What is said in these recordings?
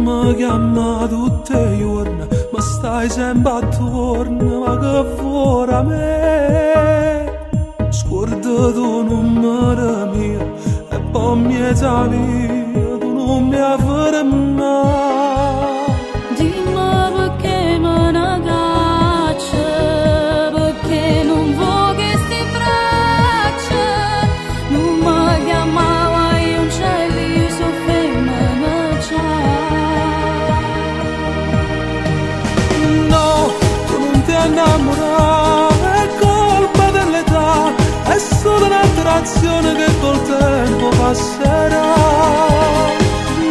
mi chiama tutte le giorni, ma stai sempre attorno, ma che vuoi a me? Scorda tu numero mio e poi mi via, tu non mi affermare. Dimmi perché me ne caccia, perché non vuoi che sti braccia. Non mi chiamava io un cielo, io so femmina già. No, tu non ti innamorare, è colpa dell'età, è solo un'attrazione che col tempo passerà.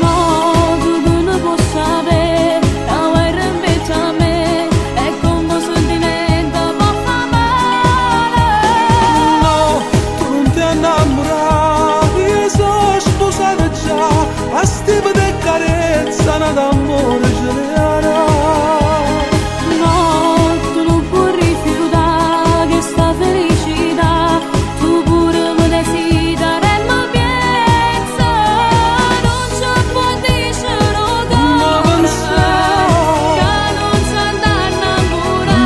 No, tu non puoi sapere, la guerra invece a me è come un sentimento ma fa male. No, tu non ti innamorare, io sono sposata già, a stima di carezza, una d'amore ce le avrà. No, tu non puoi rifiutare questa felicità, tu pure mi desideri e mi pensa, non ci puoi dire che non si andrà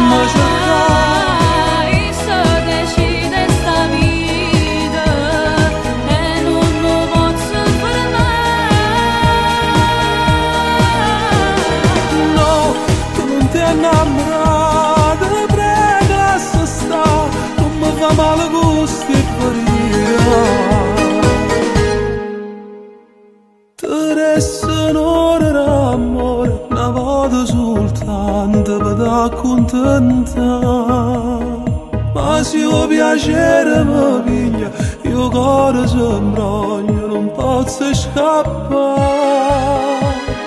Ma innamorare, e se decide sta vita e non lo posso fermare. no, tu non ti innamorare, prega lascia sta, non mi fa male gusti e paria. Ti resta un'ora d'amore, una volta soltanto per t'accontentare. Ma se io piacere mi piglia, io cuore si imbroglia, non posso scappare.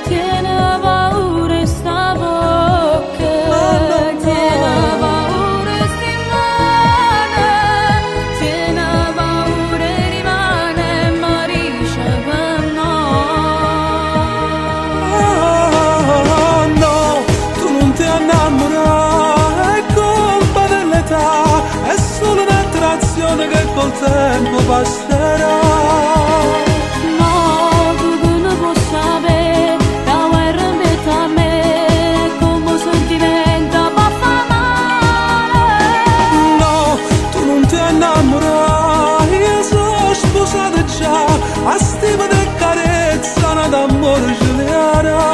Tiene paura sta bocca, tiene paura sti mani, tiene paura rimane e morisce per noi. No, tu non ti innamorare, è colpa dell'età, è solo un'attrazione che col tempo passerà. No, tu non puoi sapere, la guerra invece a me è come un sentimento ma fa male. No, tu non ti innamorare, io sono sposata già, a stima di carezza, una d'amore ce le avrà.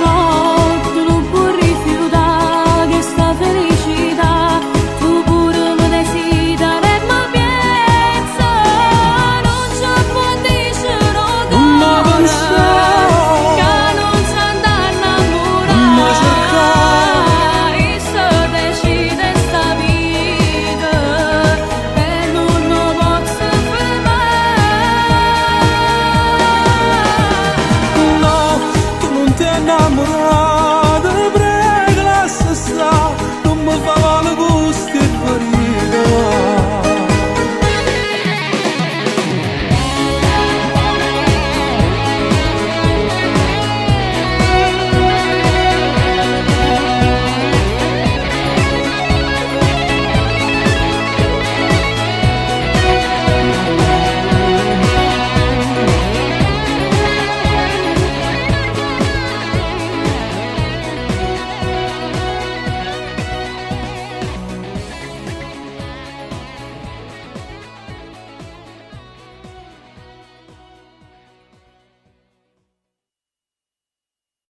No, tu non puoi rifiutare questa felicità, tu pure mi desideri e mi pensa, non ci puoi dire che non si andrà innamorare, e se decide sta vita e non lo posso fermare. No, tu non ti innamorare,